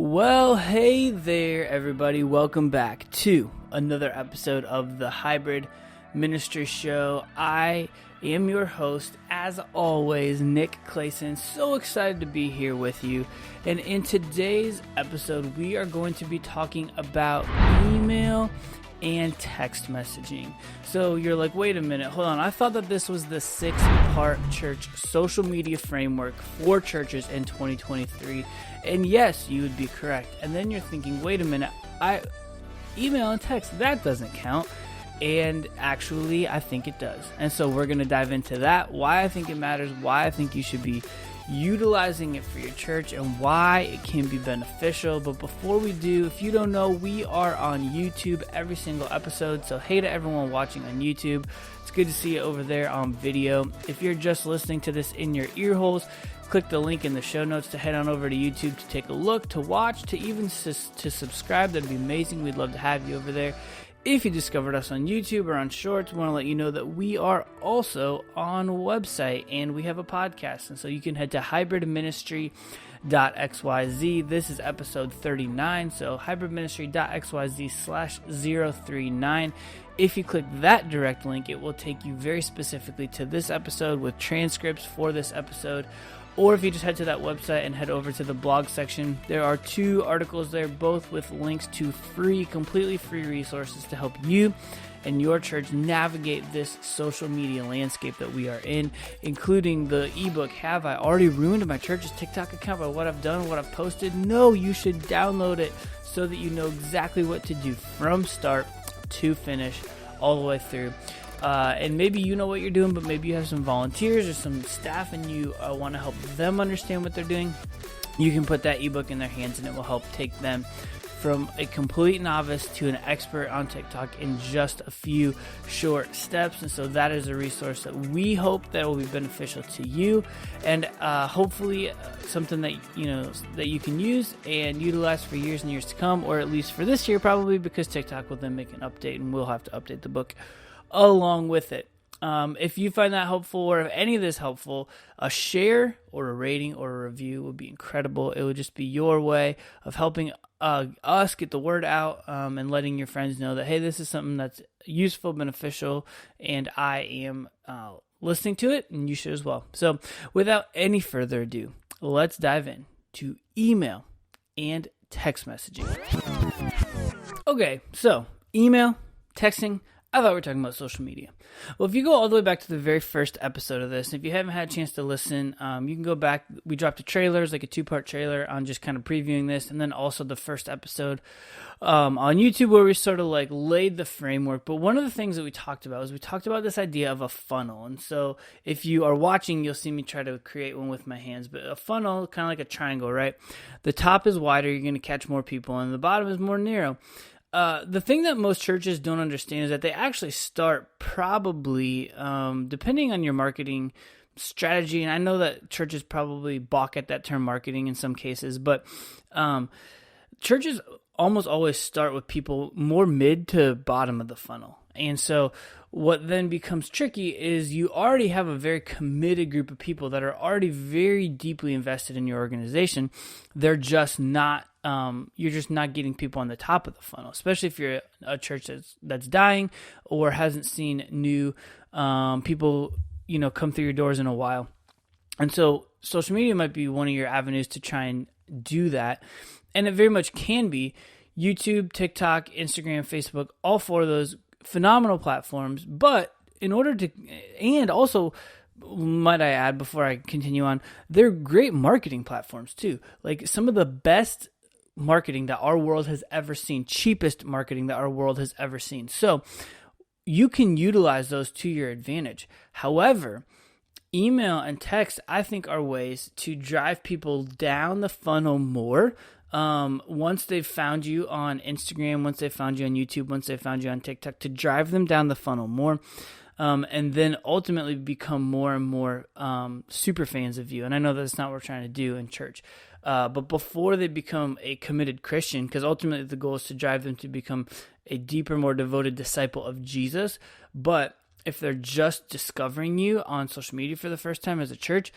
Well, hey there, everybody. Welcome back to another episode of the Hybrid Ministry Show. I am your host, as always, Nick Clayson. So excited to be here with you. And in today's episode, we are going to be talking about email and text messaging. So you're like, wait a minute, hold on. I thought that this was the 6-part church social media framework for churches in 2023. And yes, you would be correct. And then you're thinking, wait a minute, email and text, that doesn't count. And actually, I think it does. And so we're going to dive into that, why I think it matters, why I think you should be utilizing it for your church, and why it can be beneficial. But before we do, if you don't know, we are on YouTube every single episode. So hey to everyone watching on YouTube. It's good to see you over there on video. If you're just listening to this in your ear holes, click the link in the show notes to head on over to YouTube to take a look, to watch, to even to subscribe. That'd be amazing. We'd love to have you over there. If you discovered us on YouTube or on Shorts, we want to let you know that we are also on a website and we have a podcast. And so you can head to hybridministry.xyz. This is episode 39. So hybridministry.xyz/039. If you click that direct link, it will take you very specifically to this episode with transcripts for this episode. Or if you just head to that website and head over to the blog section, there are 2 articles there, both with links to completely free resources to help you and your church navigate this social media landscape that we are in, including the ebook, Have I Already Ruined My Church's TikTok Account by What I've Done, What I've Posted? No, you should download it so that you know exactly what to do from start to finish, all the way through. And maybe you know what you're doing, but maybe you have some volunteers or some staff and you want to help them understand what they're doing. You can put that ebook in their hands and it will help take them from a complete novice to an expert on TikTok in just a few short steps. And so that is a resource that we hope that will be beneficial to you, and hopefully something that you can use and utilize for years and years to come, or at least for this year probably, because TikTok will then make an update and we'll have to update the book along with it. If you find that helpful, or if any of this helpful, a share or a rating or a review would be incredible. It would just be your way of helping us get the word out, and letting your friends know that, hey, this is something that's useful, beneficial, and I am listening to it, and you should as well. So without any further ado, let's dive in to email and text messaging. Okay, so email, texting. I thought we were talking about social media. Well, if you go all the way back to the very first episode of this, and if you haven't had a chance to listen, you can go back. We dropped a trailer, it was like a 2-part trailer on just kind of previewing this, and then also the first episode on YouTube where we sort of like laid the framework. But one of the things that we talked about was we talked about this idea of a funnel. And so if you are watching, you'll see me try to create one with my hands. But a funnel, kind of like a triangle, right? The top is wider, you're going to catch more people, and the bottom is more narrow. The thing that most churches don't understand is that they actually start probably, depending on your marketing strategy, and I know that churches probably balk at that term marketing in some cases, but churches almost always start with people more mid to bottom of the funnel. And so what then becomes tricky is you already have a very committed group of people that are already very deeply invested in your organization. They're just not, you're just not getting people on the top of the funnel, especially if you're a church that's dying or hasn't seen new people, come through your doors in a while. And so social media might be one of your avenues to try and do that. And it very much can be. YouTube, TikTok, Instagram, Facebook, all 4 of those phenomenal platforms. But in order to, and also, might I add before I continue on, they're great marketing platforms too. Like some of the best marketing that our world has ever seen, cheapest marketing that our world has ever seen. So you can utilize those to your advantage. However, email and text, I think, are ways to drive people down the funnel more. Once they've found you on Instagram, once they've found you on YouTube, once they've found you on TikTok, to drive them down the funnel more, and then ultimately become more and more super fans of you. And I know that's not what we're trying to do in church. But before they become a committed Christian, because ultimately the goal is to drive them to become a deeper, more devoted disciple of Jesus. But if they're just discovering you on social media for the first time as a church,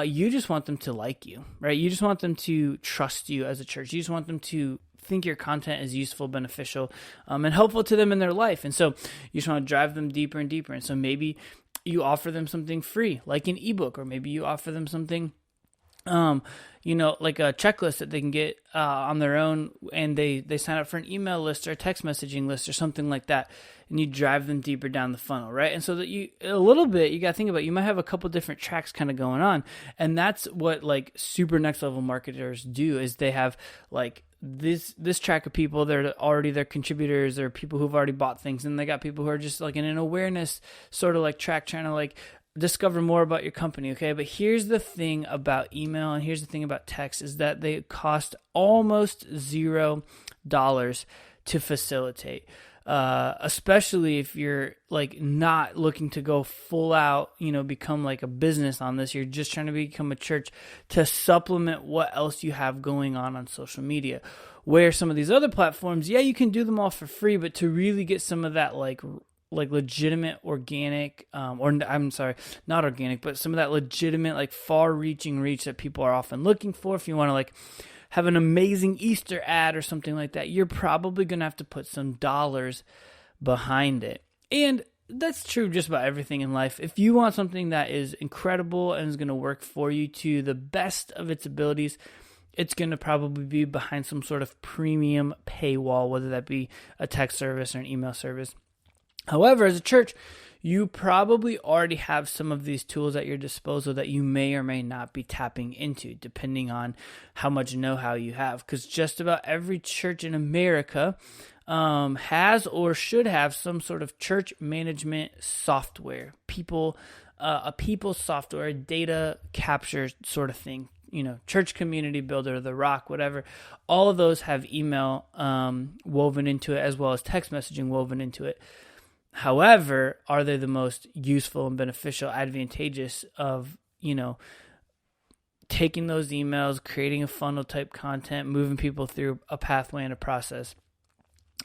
you just want them to like you, right? You just want them to trust you as a church. You just want them to think your content is useful, beneficial, and helpful to them in their life. And so you just want to drive them deeper and deeper. And so maybe you offer them something free, like an ebook, or maybe you offer them something like a checklist that they can get on their own, and they sign up for an email list or a text messaging list or something like that, and you drive them deeper down the funnel, right? And so that you got to think about, you might have a couple different tracks kind of going on, and that's what like super next level marketers do, is they have like this track of people. They're already their contributors, or people who've already bought things, and they got people who are just like in an awareness sort of like track, trying to like discover more about your company. Okay. But here's the thing about email, and here's the thing about text, is that they cost almost $0 to facilitate. Especially if you're like not looking to go full out, become like a business on this. You're just trying to become a church to supplement what else you have going on social media. Where some of these other platforms, yeah, you can do them all for free, but to really get some of that like legitimate organic, not organic, but some of that legitimate, like far-reaching reach that people are often looking for. If you want to like have an amazing Easter ad or something like that, you're probably going to have to put some dollars behind it. And that's true just about everything in life. If you want something that is incredible and is going to work for you to the best of its abilities, it's going to probably be behind some sort of premium paywall, whether that be a text service or an email service. However, as a church, you probably already have some of these tools at your disposal that you may or may not be tapping into, depending on how much know-how you have. Because just about every church in America has or should have some sort of church management software, a people software, data capture sort of thing. Church Community Builder, The Rock, whatever. All of those have email woven into it, as well as text messaging woven into it. However, are they the most useful and beneficial, advantageous of, taking those emails, creating a funnel type content, moving people through a pathway and a process?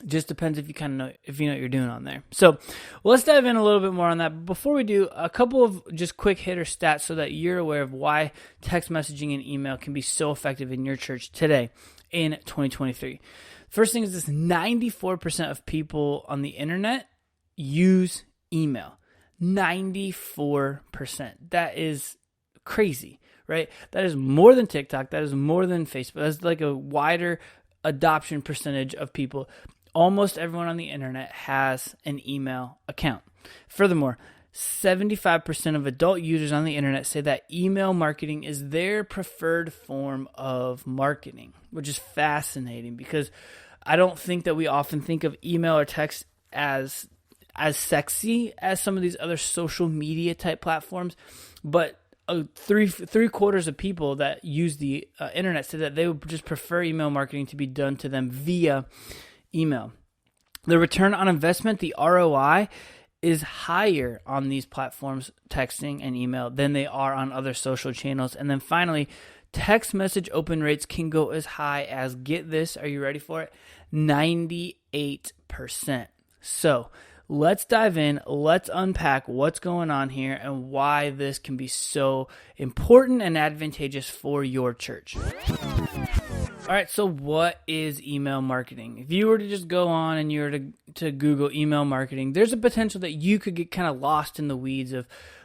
Just depends if you kind of know, if you know what you're doing on there. So let's dive in a little bit more on that. But before we do, a couple of just quick hitter stats so that you're aware of why text messaging and email can be so effective in your church today in 2023. First thing is this: 94% of people on the internet use email. 94%. That is crazy, right? That is more than TikTok. That is more than Facebook. That's like a wider adoption percentage of people. Almost everyone on the internet has an email account. Furthermore, 75% of adult users on the internet say that email marketing is their preferred form of marketing, which is fascinating because I don't think that we often think of email or text as sexy as some of these other social media type platforms, but three quarters of people that use the internet say that they would just prefer email marketing to be done to them via email. The return on investment, the ROI, is higher on these platforms, texting and email, than they are on other social channels. And then finally, text message open rates can go as high as, get this, are you ready for it? 98%. So let's dive in. Let's unpack what's going on here and why this can be so important and advantageous for your church. All right, so what is email marketing? If you were to just go on and you were to Google email marketing, there's a potential that you could get kind of lost in the weeds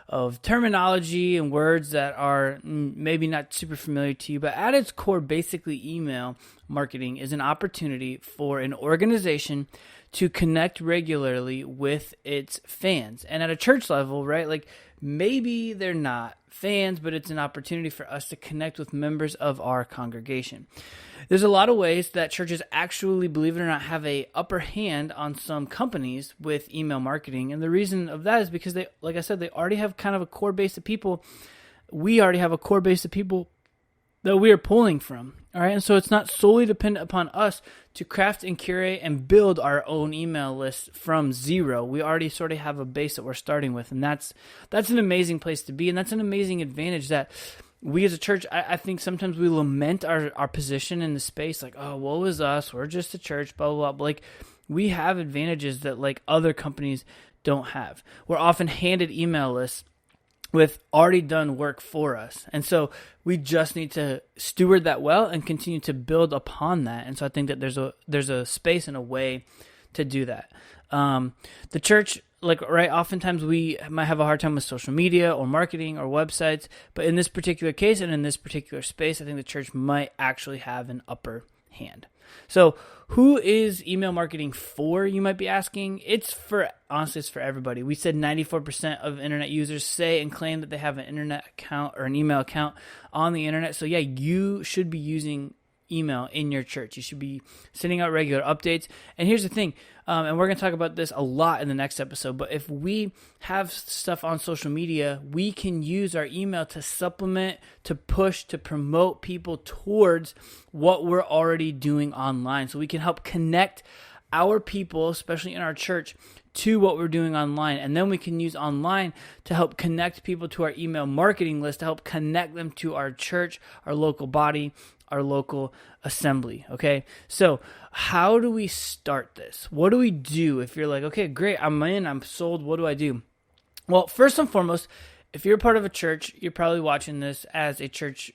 of terminology and words that are maybe not super familiar to you. But at its core, basically, email marketing is an opportunity for an organization to connect regularly with its fans. And at a church level, right, like maybe they're not fans, but it's an opportunity for us to connect with members of our congregation. There's a lot of ways that churches actually, believe it or not, have a upper hand on some companies with email marketing. And the reason of that is because they, like I said, they already have kind of a core base of people. We already have a core base of people that we are pulling from. All right. And so it's not solely dependent upon us to craft and curate and build our own email list from zero. We already sort of have a base that we're starting with. And that's an amazing place to be. And that's an amazing advantage that we as a church, I think sometimes we lament our position in the space, like, oh, woe is us, we're just a church, blah, blah, blah. But like, we have advantages that like other companies don't have. We're often handed email lists with already done work for us. And so we just need to steward that well and continue to build upon that. And so I think that there's a space and a way to do that. The church, oftentimes we might have a hard time with social media or marketing or websites, but in this particular case and in this particular space, I think the church might actually have an upper hand. So who is email marketing for, you might be asking? Honestly, it's for everybody. We said 94% of internet users say and claim that they have an internet account or an email account on the internet. So yeah, you should be using email in your church. You should be sending out regular updates. And here's the thing, and we're going to talk about this a lot in the next episode, but if we have stuff on social media, we can use our email to supplement, to push, to promote people towards what we're already doing online. So we can help connect our people, especially in our church, to what we're doing online. And then we can use online to help connect people to our email marketing list, to help connect them to our church, our local body, our local assembly. Okay, so how do we start this? What do we do if you're like, okay, great, I'm in, I'm sold, what do I do? Well, first and foremost, if you're part of a church, you're probably watching this as a church,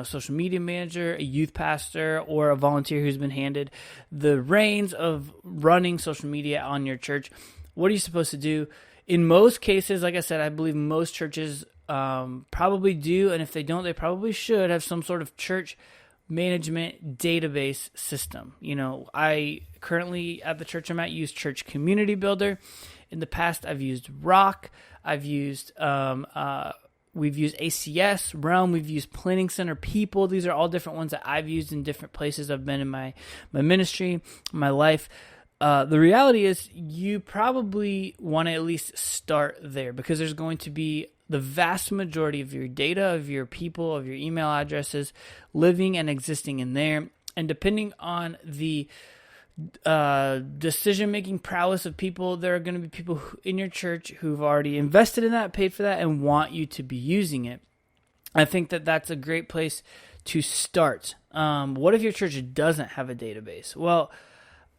social media manager, a youth pastor, or a volunteer who's been handed the reins of running social media on your church. What are you supposed to do? In most cases, like I said, I believe most churches probably do, and if they don't, they probably should have some sort of church management database system. I currently at the church I'm at use Church Community Builder. In the past, I've used Rock. I've used we've used ACS, Realm. We've used Planning Center, People. These are all different ones that I've used in different places I've been in my ministry, my life. The reality is you probably want to at least start there, because there's going to be the vast majority of your data, of your people, of your email addresses living and existing in there. And depending on the decision-making prowess of people, there are going to be people in your church who've already invested in that, paid for that, and want you to be using it. I think that that's a great place to start. What if your church doesn't have a database? Well,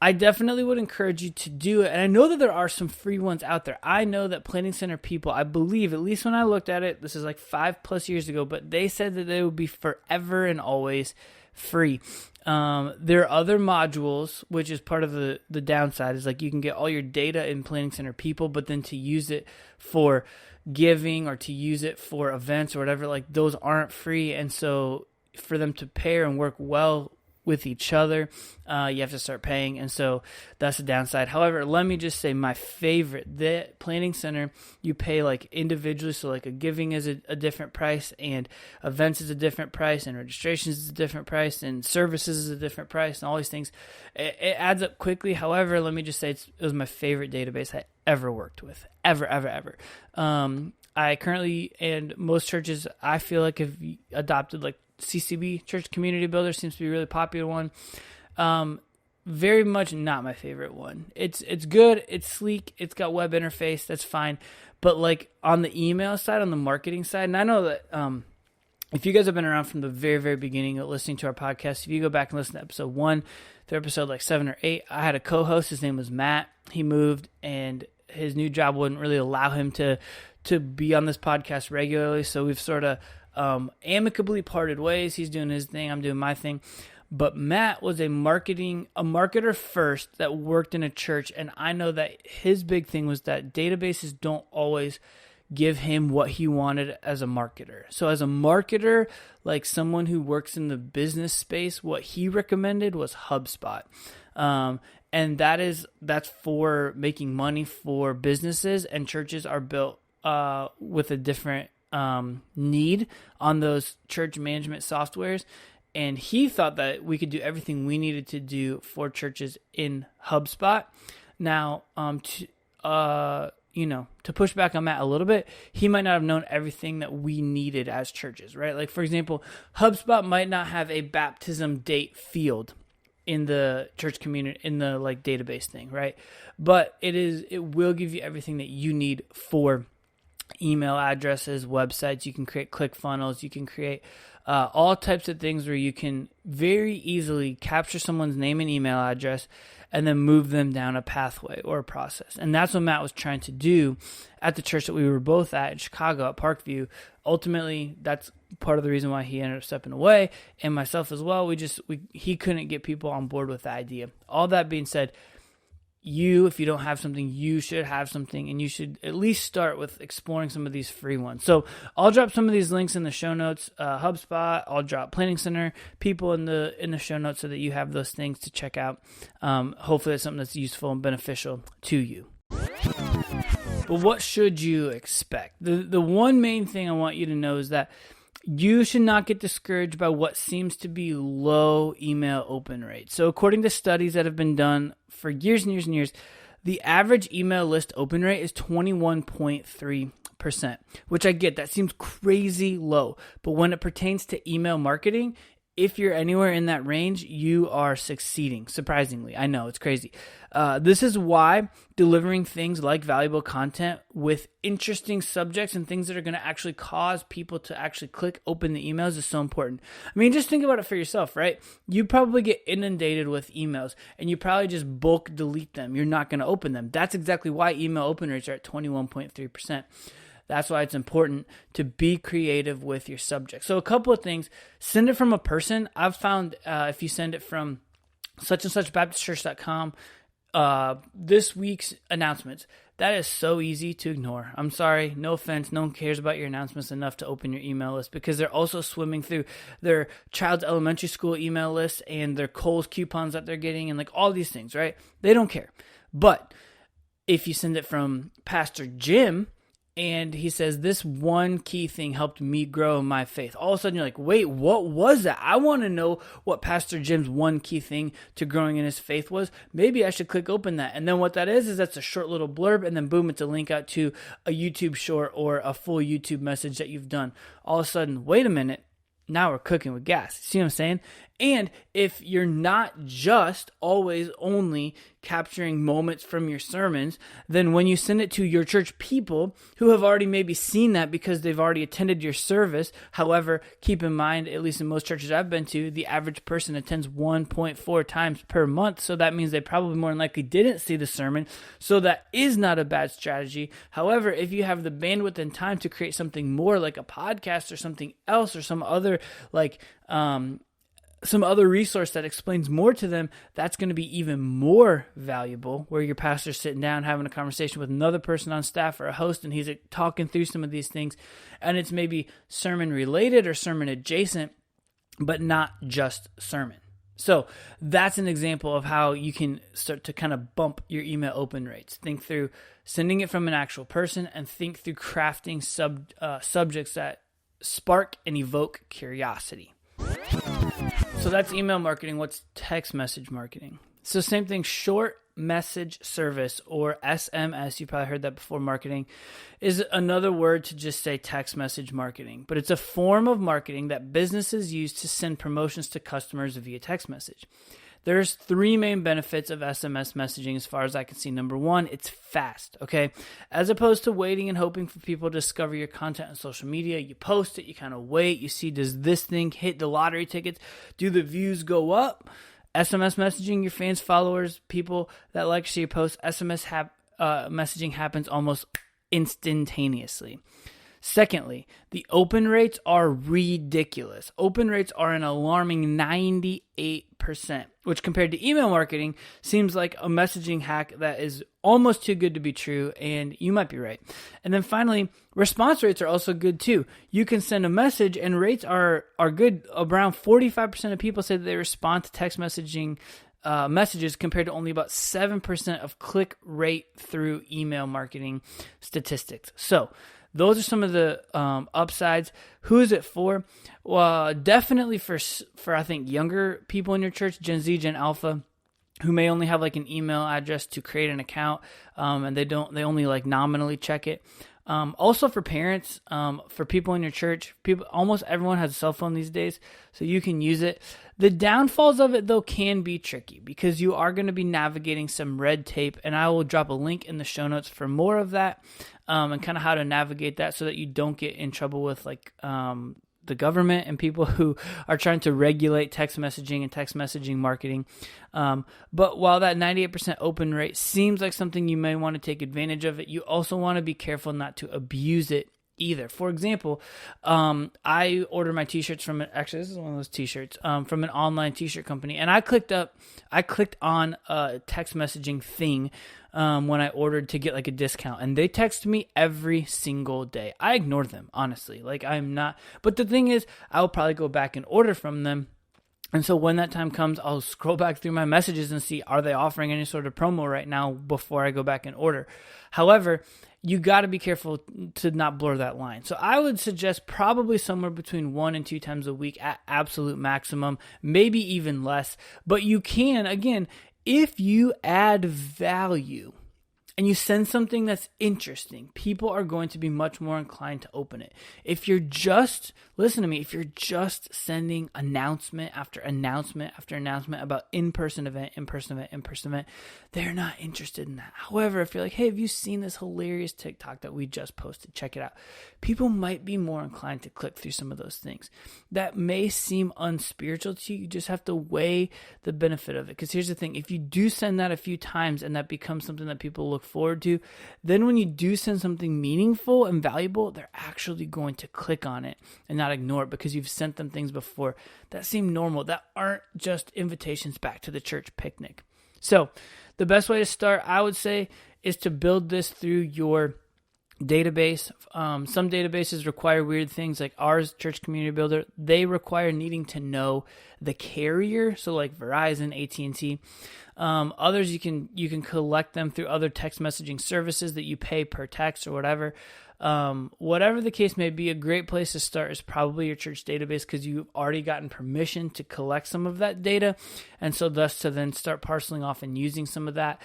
I definitely would encourage you to do it. And I know that there are some free ones out there. I know that Planning Center People, I believe, at least when I looked at it, this is like 5+ years ago, but they said that they would be forever and always free. There are other modules, which is part of the downside, is like you can get all your data in Planning Center People, but then to use it for giving or to use it for events or whatever, like those aren't free. And so for them to pair and work well with each other, you have to start paying, and so that's the downside. However, let me just say my favorite, the Planning Center, you pay like individually, so like a giving is a different price, and events is a different price, and registrations is a different price, and services is a different price, and all these things. It adds up quickly. However, let me just say it was my favorite database I ever worked with, ever. I currently, and most churches I feel like have adopted like CCB, Church Community Builder, seems to be a really popular one. Very much not my favorite one. It's good, it's sleek, it's got web interface, that's fine. But like on the email side, on the marketing side, and I know that if you guys have been around from the very, very beginning of listening to our podcast, if you go back and listen to episode 1 through episode like 7 or 8, I had a co-host, his name was Matt. He moved, and his new job wouldn't really allow him to be on this podcast regularly, so we've sort of amicably parted ways. He's doing his thing, I'm doing my thing. But Matt was a marketer first that worked in a church, and I know that his big thing was that databases don't always give him what he wanted as a marketer. So as a marketer, like someone who works in the business space, what he recommended was HubSpot. And that's for making money for businesses, and churches are built with a different need on those church management softwares. And he thought that we could do everything we needed to do for churches in HubSpot. Now, to push back on Matt a little bit, he might not have known everything that we needed as churches, right? Like, for example, HubSpot might not have a baptism date field in the church community, in the like database thing, right? But it will give you everything that you need for email addresses, websites. You can create ClickFunnels. You can create all types of things where you can very easily capture someone's name and email address and then move them down a pathway or a process. And that's what Matt was trying to do at the church that we were both at in Chicago at Parkview. Ultimately, that's part of the reason why he ended up stepping away, and myself as well. He couldn't get people on board with the idea. All that being said, if you don't have something, you should have something, and you should at least start with exploring some of these free ones. So I'll drop some of these links in the show notes. HubSpot, I'll drop Planning Center, people in the show notes so that you have those things to check out. Hopefully it's something that's useful and beneficial to you. But what should you expect? The one main thing I want you to know is that you should not get discouraged by what seems to be low email open rates. So according to studies that have been done for years and years and years, the average email list open rate is 21.3%, which I get. That seems crazy low. But when it pertains to email marketing, if you're anywhere in that range, you are succeeding, surprisingly. I know, it's crazy. This is why delivering things like valuable content with interesting subjects and things that are going to actually cause people to actually click open the emails is so important. I mean, just think about it for yourself, right? You probably get inundated with emails and you probably just bulk delete them. You're not going to open them. That's exactly why email open rates are at 21.3%. That's why it's important to be creative with your subject. So a couple of things. Send it from a person. I've found if you send it from such and such baptistchurch.com, this week's announcements, that is so easy to ignore. I'm sorry, no offense. No one cares about your announcements enough to open your email list because they're also swimming through their child's elementary school email list and their Kohl's coupons that they're getting and like all these things, right? They don't care. But if you send it from Pastor Jim, and he says, this one key thing helped me grow in my faith. All of a sudden, you're like, wait, what was that? I want to know what Pastor Jim's one key thing to growing in his faith was. Maybe I should click open that. And then what that is that's a short little blurb, and then boom, it's a link out to a YouTube short or a full YouTube message that you've done. All of a sudden, wait a minute. Now we're cooking with gas. See what I'm saying? And if you're not just always only capturing moments from your sermons, then when you send it to your church people who have already maybe seen that because they've already attended your service. However, keep in mind, at least in most churches I've been to, the average person attends 1.4 times per month. So that means they probably more than likely didn't see the sermon. So that is not a bad strategy. However, if you have the bandwidth and time to create something more like a podcast or something else or some other some other resource that explains more to them, that's going to be even more valuable, where your pastor's sitting down having a conversation with another person on staff or a host, and he's talking through some of these things, and it's maybe sermon related or sermon adjacent, but not just sermon. So that's an example of how you can start to kind of bump your email open rates. Think through sending it from an actual person, and think through crafting subjects that spark and evoke curiosity. So that's email marketing. What's text message marketing? So same thing, short message service, or SMS. You probably heard that before. Marketing is another word to just say text message marketing, but it's a form of marketing that businesses use to send promotions to customers via text message. There's three main benefits of SMS messaging as far as I can see. Number one, it's fast, okay? As opposed to waiting and hoping for people to discover your content on social media, you post it, you kind of wait, you see, does this thing hit the lottery tickets? Do the views go up? SMS messaging, your fans, followers, people that like to see your posts, SMS messaging happens almost instantaneously. Secondly, the open rates are ridiculous. Open rates are an alarming 98%, which compared to email marketing seems like a messaging hack that is almost too good to be true, and you might be right. And then finally, response rates are also good too. You can send a message and rates are good. Around 45% of people say that they respond to text messaging messages compared to only about 7% of click rate through email marketing statistics. So those are some of the upsides. Who is it for? Well, definitely for I think younger people in your church, Gen Z, Gen Alpha, who may only have like an email address to create an account, and they only like nominally check it. Also for parents, for people in your church, almost everyone has a cell phone these days, so you can use it. The downfalls of it though can be tricky because you are going to be navigating some red tape, and I will drop a link in the show notes for more of that, and kind of how to navigate that so that you don't get in trouble with like the government and people who are trying to regulate text messaging and text messaging marketing. But while that 98% open rate seems like something you may want to take advantage of it, you also want to be careful not to abuse it either. For example, I order my t-shirts from actually this is one of those t-shirts from an online t-shirt company, and I clicked on a text messaging thing when I ordered to get like a discount, and they text me every single day. I ignored them, honestly. Like I'm not, but the thing is, I'll probably go back and order from them. And so when that time comes, I'll scroll back through my messages and see, are they offering any sort of promo right now before I go back and order? However, you got to be careful to not blur that line. So I would suggest probably somewhere between 1 and 2 times a week at absolute maximum, maybe even less. But you can, again, if you add value and you send something that's interesting, people are going to be much more inclined to open it. If you're just, listen to me, if you're just sending announcement after announcement after announcement about in-person event, they're not interested in that. However, if you're like, hey, have you seen this hilarious TikTok that we just posted? Check it out. People might be more inclined to click through some of those things. That may seem unspiritual to you. You just have to weigh the benefit of it. Because here's the thing. If you do send that a few times and that becomes something that people look forward to, then when you do send something meaningful and valuable, they're actually going to click on it and not ignore it because you've sent them things before that seem normal, that aren't just invitations back to the church picnic. So the best way to start, I would say, is to build this through your database. Some databases require weird things like ours, Church Community Builder. They require needing to know the carrier, so like Verizon, AT&T. Others you can collect them through other text messaging services that you pay per text or whatever. Whatever the case may be, a great place to start is probably your church database because you've already gotten permission to collect some of that data, and so thus to then start parceling off and using some of that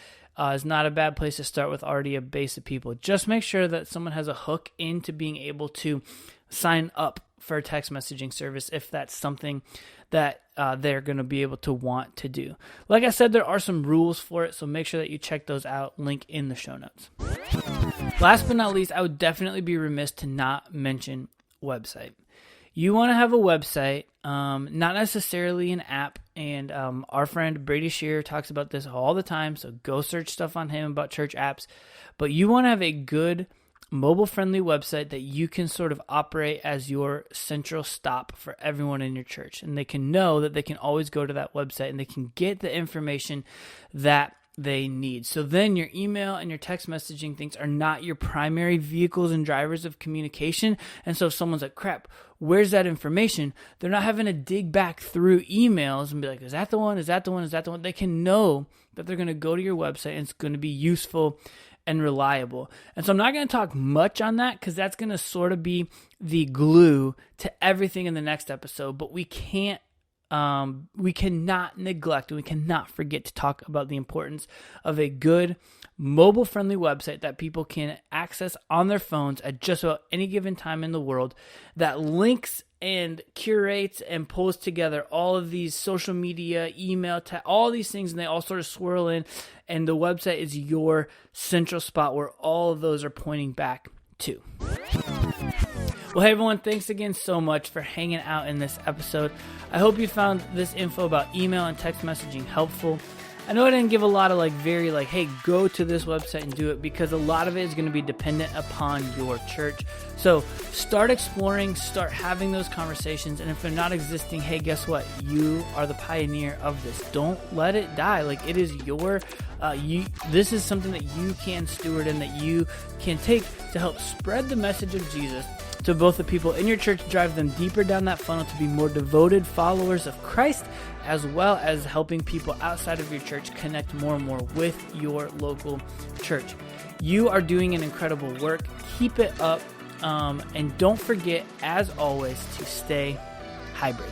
is not a bad place to start with already a base of people. Just make sure that someone has a hook into being able to sign up for a text messaging service if that's something that they're going to be able to want to do. Like I said, there are some rules for it, so make sure that you check those out. Link in the show notes. Last but not least, I would definitely be remiss to not mention website. You want to have a website, not necessarily an app, and our friend Brady Shearer talks about this all the time, so go search stuff on him about church apps. But you want to have a good mobile-friendly website that you can sort of operate as your central stop for everyone in your church. And they can know that they can always go to that website and they can get the information that they need. So then your email and your text messaging things are not your primary vehicles and drivers of communication. And so if someone's like, crap, where's that information? They're not having to dig back through emails and be like, is that the one? Is that the one? Is that the one? They can know that they're going to go to your website and it's going to be useful and reliable. And so I'm not going to talk much on that because that's going to sort of be the glue to everything in the next episode, but we cannot neglect and we cannot forget to talk about the importance of a good mobile-friendly website that people can access on their phones at just about any given time in the world that links and curates and pulls together all of these social media, email, all these things, and they all sort of swirl in, and the website is your central spot where all of those are pointing back to. Well, hey everyone, thanks again so much for hanging out in this episode. I hope you found this info about email and text messaging helpful. I know I didn't give a lot of hey, go to this website and do it, because a lot of it is going to be dependent upon your church. So start exploring, start having those conversations, and if they're not existing, hey, guess what? You are the pioneer of this. Don't let it die. Like, it is your, this is something that you can steward and that you can take to help spread the message of Jesus to both the people in your church, drive them deeper down that funnel to be more devoted followers of Christ, as well as helping people outside of your church connect more and more with your local church. You are doing an incredible work. Keep it up. And don't forget, as always, to stay hybrid.